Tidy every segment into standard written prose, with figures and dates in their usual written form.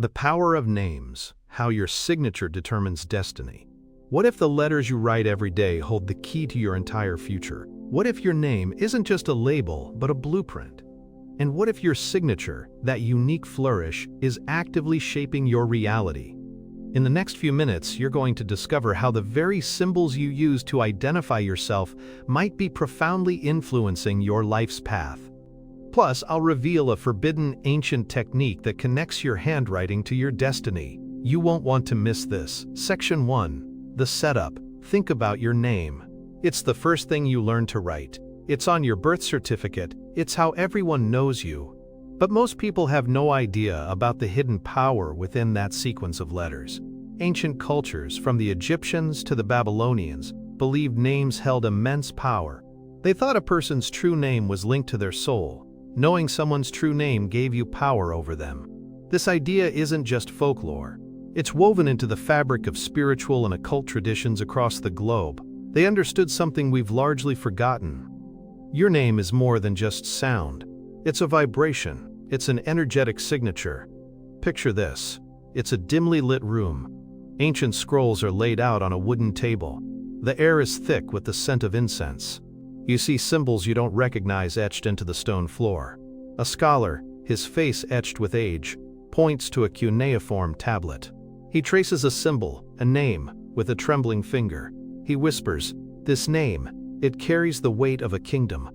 The power of names, how your signature determines destiny. What if the letters you write every day hold the key to your entire future? What if your name isn't just a label, but a blueprint? And what if your signature, that unique flourish, is actively shaping your reality? In the next few minutes, you're going to discover how the very symbols you use to identify yourself might be profoundly influencing your life's path. Plus, I'll reveal a forbidden ancient technique that connects your handwriting to your destiny. You won't want to miss this. Section 1. The setup. Think about your name. It's the first thing you learn to write. It's on your birth certificate. It's how everyone knows you. But most people have no idea about the hidden power within that sequence of letters. Ancient cultures, from the Egyptians to the Babylonians, believed names held immense power. They thought a person's true name was linked to their soul. Knowing someone's true name gave you power over them. This idea isn't just folklore. It's woven into the fabric of spiritual and occult traditions across the globe. They understood something we've largely forgotten. Your name is more than just sound. It's a vibration. It's an energetic signature. Picture this. It's a dimly lit room. Ancient scrolls are laid out on a wooden table. The air is thick with the scent of incense. You see symbols you don't recognize etched into the stone floor. A scholar, his face etched with age, points to a cuneiform tablet. He traces a symbol, a name, with a trembling finger. He whispers, "This name, it carries the weight of a kingdom."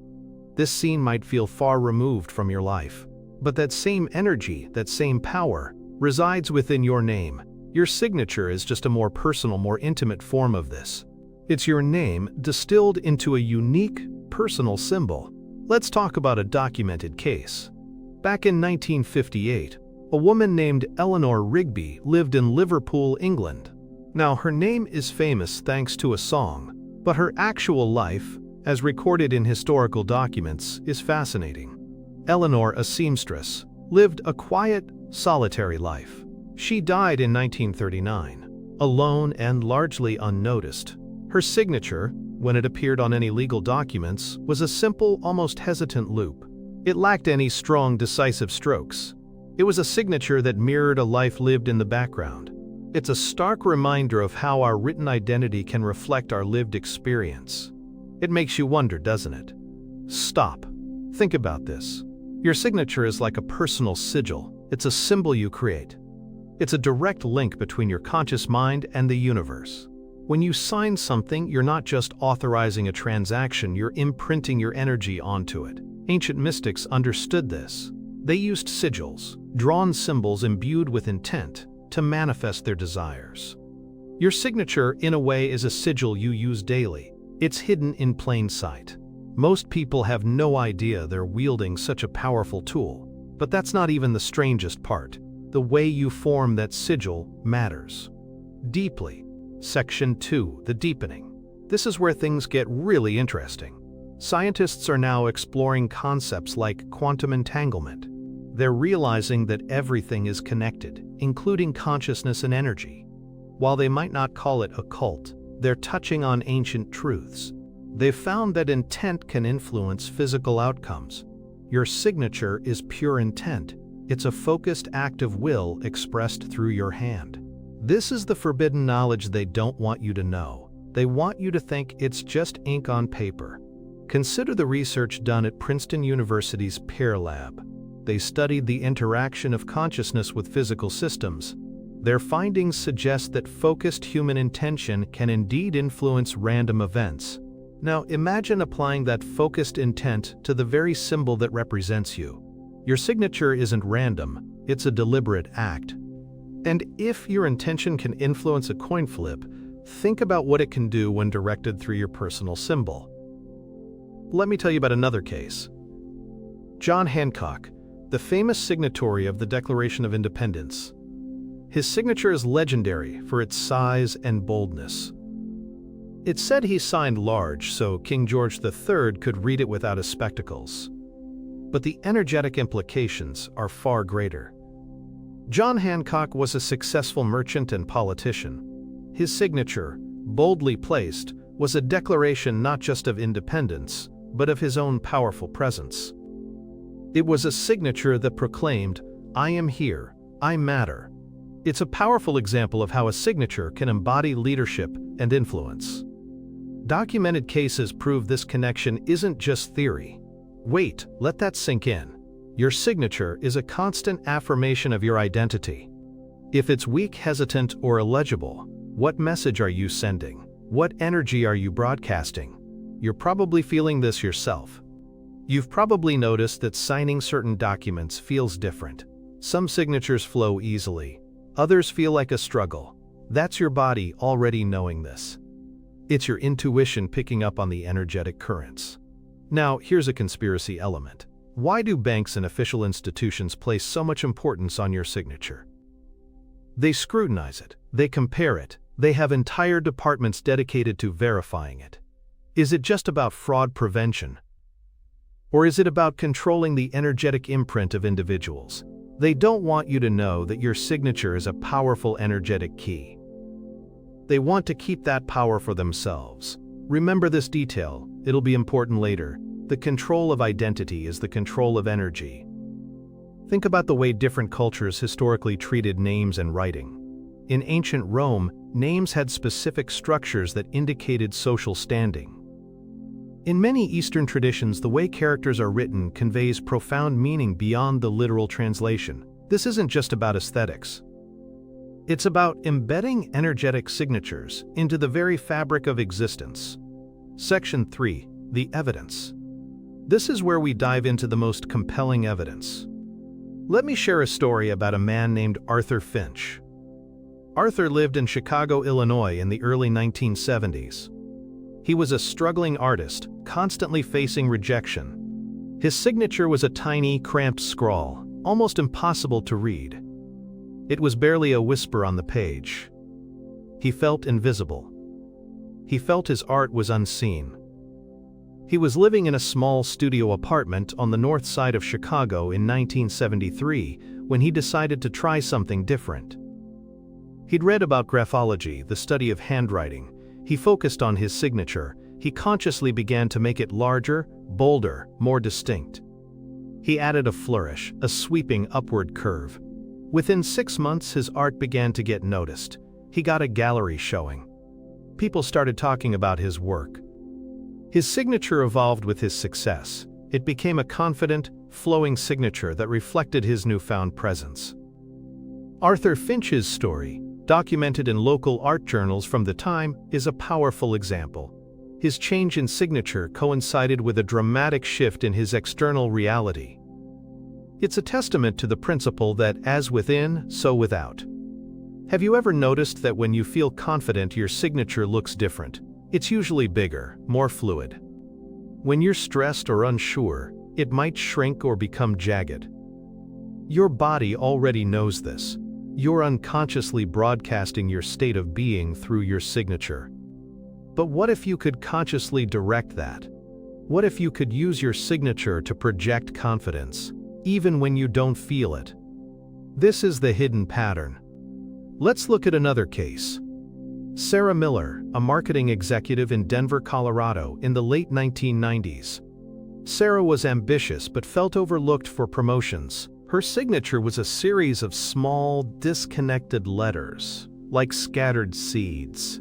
This scene might feel far removed from your life. But that same energy, that same power, resides within your name. Your signature is just a more personal, more intimate form of this. It's your name distilled into a unique, personal symbol. Let's talk about a documented case. Back in 1958, a woman named Eleanor Rigby lived in Liverpool, England. Now, her name is famous thanks to a song, but her actual life, as recorded in historical documents, is fascinating. Eleanor, a seamstress, lived a quiet, solitary life. She died in 1939, alone and largely unnoticed. Her signature, when it appeared on any legal documents, was a simple, almost hesitant loop. It lacked any strong, decisive strokes. It was a signature that mirrored a life lived in the background. It's a stark reminder of how our written identity can reflect our lived experience. It makes you wonder, doesn't it? Stop. Think about this. Your signature is like a personal sigil. It's a symbol you create. It's a direct link between your conscious mind and the universe. When you sign something, you're not just authorizing a transaction, you're imprinting your energy onto it. Ancient mystics understood this. They used sigils, drawn symbols imbued with intent, to manifest their desires. Your signature, in a way, is a sigil you use daily. It's hidden in plain sight. Most people have no idea they're wielding such a powerful tool. But that's not even the strangest part. The way you form that sigil matters deeply. Section 2. The deepening. This is where things get really interesting. Scientists are now exploring concepts like quantum entanglement. They're realizing that everything is connected, including consciousness and energy. While they might not call it occult, they're touching on ancient truths. They've found that intent can influence physical outcomes. Your signature is pure intent. It's a focused act of will expressed through your hand. This is the forbidden knowledge they don't want you to know. They want you to think it's just ink on paper. Consider the research done at Princeton University's PEAR Lab. They studied the interaction of consciousness with physical systems. Their findings suggest that focused human intention can indeed influence random events. Now, imagine applying that focused intent to the very symbol that represents you. Your signature isn't random, it's a deliberate act. And if your intention can influence a coin flip, think about what it can do when directed through your personal symbol. Let me tell you about another case. John Hancock, the famous signatory of the Declaration of Independence. His signature is legendary for its size and boldness. It's said he signed large so King George III could read it without his spectacles. But the energetic implications are far greater. John Hancock was a successful merchant and politician. His signature, boldly placed, was a declaration not just of independence, but of his own powerful presence. It was a signature that proclaimed, "I am here, I matter, It's a powerful example of how a signature can embody leadership and influence. Documented cases prove this connection isn't just theory. Wait, let that sink in. Your signature is a constant affirmation of your identity. If it's weak, hesitant, or illegible, what message are you sending? What energy are you broadcasting? You're probably feeling this yourself. You've probably noticed that signing certain documents feels different. Some signatures flow easily. Others feel like a struggle. That's your body already knowing this. It's your intuition picking up on the energetic currents. Now, here's a conspiracy element. Why do banks and official institutions place so much importance on your signature? They scrutinize it. They compare it. They have entire departments dedicated to verifying it. Is it just about fraud prevention? Or is it about controlling the energetic imprint of individuals? They don't want you to know that your signature is a powerful energetic key. They want to keep that power for themselves. Remember this detail, it'll be important later. The control of identity is the control of energy. Think about the way different cultures historically treated names and writing. In ancient Rome, names had specific structures that indicated social standing. In many Eastern traditions, the way characters are written conveys profound meaning beyond the literal translation. This isn't just about aesthetics. It's about embedding energetic signatures into the very fabric of existence. Section 3. The evidence. This is where we dive into the most compelling evidence. Let me share a story about a man named Arthur Finch. Arthur lived in Chicago, Illinois in the early 1970s. He was a struggling artist, constantly facing rejection. His signature was a tiny, cramped scrawl, almost impossible to read. It was barely a whisper on the page. He felt invisible. He felt his art was unseen. He was living in a small studio apartment on the north side of Chicago in 1973 when he decided to try something different. He'd read about graphology, the study of handwriting. He focused on his signature. He consciously began to make it larger, bolder, more distinct. He added a flourish, a sweeping upward curve. Within 6 months, his art began to get noticed. He got a gallery showing. People started talking about his work. His signature evolved with his success. It became a confident, flowing signature that reflected his newfound presence. Arthur Finch's story, documented in local art journals from the time, is a powerful example. His change in signature coincided with a dramatic shift in his external reality. It's a testament to the principle that as within, so without. Have you ever noticed that when you feel confident, your signature looks different? It's usually bigger, more fluid. When you're stressed or unsure, it might shrink or become jagged. Your body already knows this. You're unconsciously broadcasting your state of being through your signature. But what if you could consciously direct that? What if you could use your signature to project confidence, even when you don't feel it? This is the hidden pattern. Let's look at another case. Sarah Miller, a marketing executive in Denver, Colorado, in the late 1990s. Sarah was ambitious but felt overlooked for promotions. Her signature was a series of small, disconnected letters, like scattered seeds.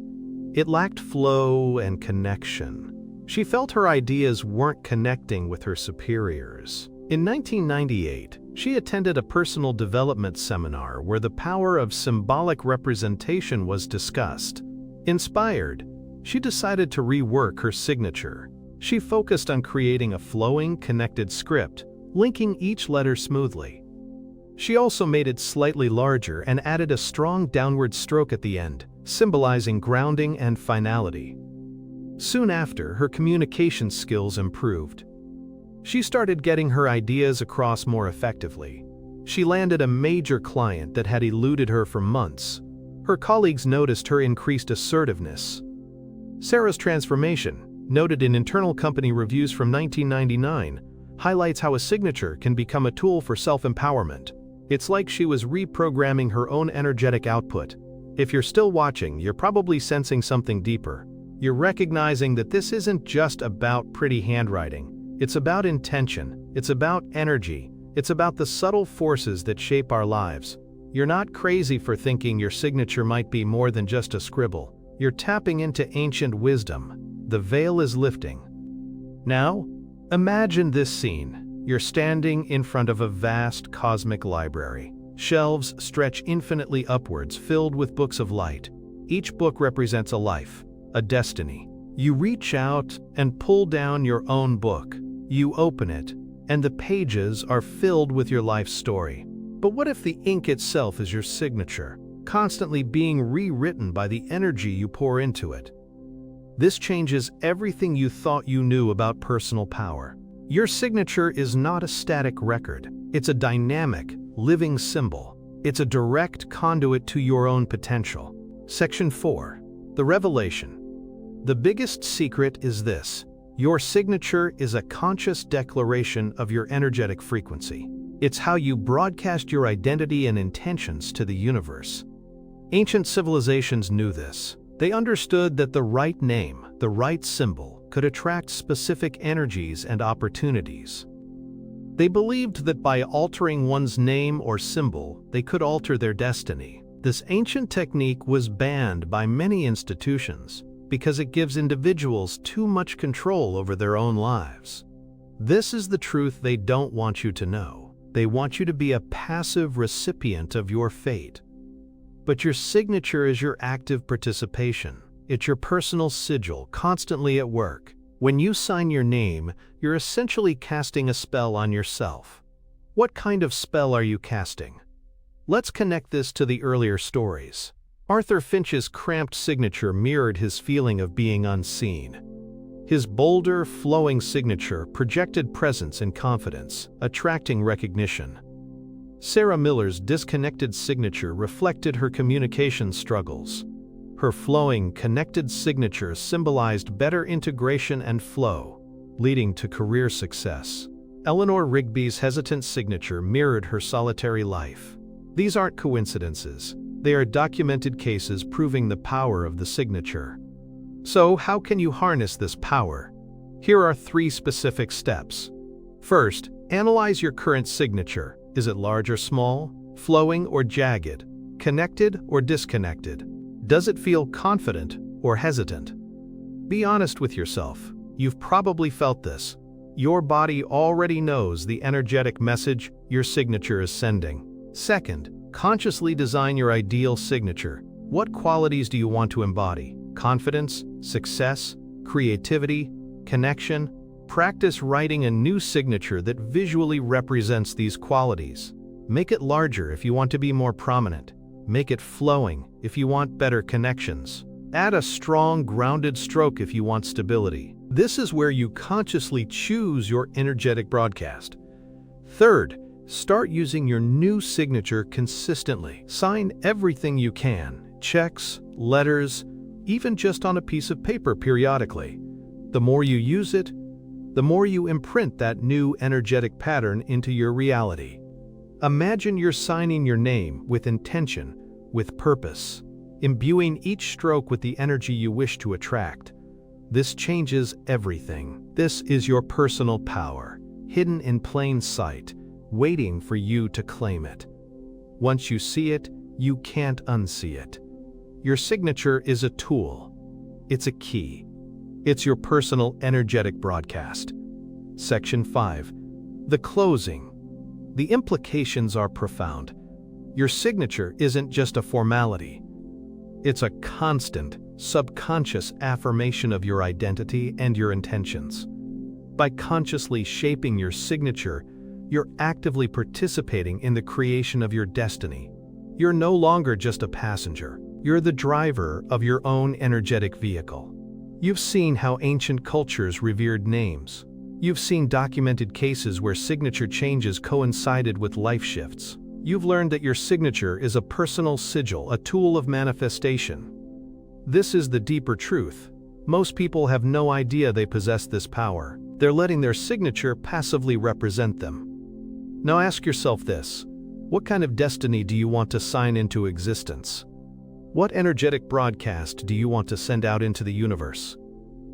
It lacked flow and connection. She felt her ideas weren't connecting with her superiors. In 1998, she attended a personal development seminar where the power of symbolic representation was discussed. Inspired, she decided to rework her signature. She focused on creating a flowing, connected script, linking each letter smoothly. She also made it slightly larger and added a strong downward stroke at the end, symbolizing grounding and finality. Soon after, her communication skills improved. She started getting her ideas across more effectively. She landed a major client that had eluded her for months. Her colleagues noticed her increased assertiveness. Sarah's transformation, noted in internal company reviews from 1999, highlights how a signature can become a tool for self-empowerment. It's like she was reprogramming her own energetic output. If you're still watching, you're probably sensing something deeper. You're recognizing that this isn't just about pretty handwriting. It's about intention. It's about energy. It's about the subtle forces that shape our lives. You're not crazy for thinking your signature might be more than just a scribble. You're tapping into ancient wisdom. The veil is lifting. Now, imagine this scene. You're standing in front of a vast cosmic library. Shelves stretch infinitely upwards, filled with books of light. Each book represents a life, a destiny. You reach out and pull down your own book. You open it, and the pages are filled with your life story. But what if the ink itself is your signature, constantly being rewritten by the energy you pour into it? This changes everything you thought you knew about personal power. Your signature is not a static record. It's a dynamic, living symbol. It's a direct conduit to your own potential. Section 4. The Revelation. The biggest secret is this. Your signature is a conscious declaration of your energetic frequency. It's how you broadcast your identity and intentions to the universe. Ancient civilizations knew this. They understood that the right name, the right symbol, could attract specific energies and opportunities. They believed that by altering one's name or symbol, they could alter their destiny. This ancient technique was banned by many institutions because it gives individuals too much control over their own lives. This is the truth they don't want you to know. They want you to be a passive recipient of your fate. But your signature is your active participation. It's your personal sigil, constantly at work. When you sign your name, you're essentially casting a spell on yourself. What kind of spell are you casting? Let's connect this to the earlier stories. Arthur Finch's cramped signature mirrored his feeling of being unseen. His bolder, flowing signature projected presence and confidence, attracting recognition. Sarah Miller's disconnected signature reflected her communication struggles. Her flowing, connected signature symbolized better integration and flow, leading to career success. Eleanor Rigby's hesitant signature mirrored her solitary life. These aren't coincidences. They are documented cases proving the power of the signature. So, how can you harness this power? Here are 3 specific steps. First, analyze your current signature. Is it large or small, flowing or jagged, connected or disconnected? Does it feel confident or hesitant? Be honest with yourself. You've probably felt this. Your body already knows the energetic message your signature is sending. Second, consciously design your ideal signature. What qualities do you want to embody? Confidence, success, creativity, connection. Practice writing a new signature that visually represents these qualities. Make it larger if you want to be more prominent. Make it flowing if you want better connections. Add a strong, grounded stroke if you want stability. This is where you consciously choose your energetic broadcast. Third, start using your new signature consistently. Sign everything you can. Checks, letters, even just on a piece of paper periodically. The more you use it, the more you imprint that new energetic pattern into your reality. Imagine you're signing your name with intention, with purpose, imbuing each stroke with the energy you wish to attract. This changes everything. This is your personal power, hidden in plain sight, waiting for you to claim it. Once you see it, you can't unsee it. Your signature is a tool. It's a key. It's your personal energetic broadcast. Section 5. The Closing. The implications are profound. Your signature isn't just a formality. It's a constant, subconscious affirmation of your identity and your intentions. By consciously shaping your signature, you're actively participating in the creation of your destiny. You're no longer just a passenger. You're the driver of your own energetic vehicle. You've seen how ancient cultures revered names. You've seen documented cases where signature changes coincided with life shifts. You've learned that your signature is a personal sigil, a tool of manifestation. This is the deeper truth. Most people have no idea they possess this power. They're letting their signature passively represent them. Now ask yourself this: what kind of destiny do you want to sign into existence? What energetic broadcast do you want to send out into the universe?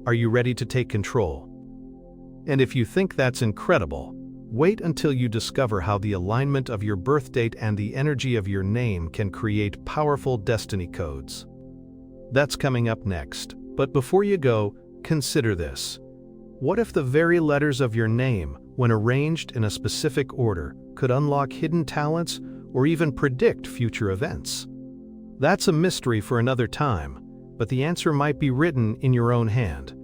Are you ready to take control? And if you think that's incredible, Wait until you discover how the alignment of your birth date and the energy of your name can create powerful destiny codes. That's coming up next. But before you go, consider this. What if the very letters of your name, when arranged in a specific order, could unlock hidden talents or even predict future events? That's a mystery for another time, but the answer might be written in your own hand.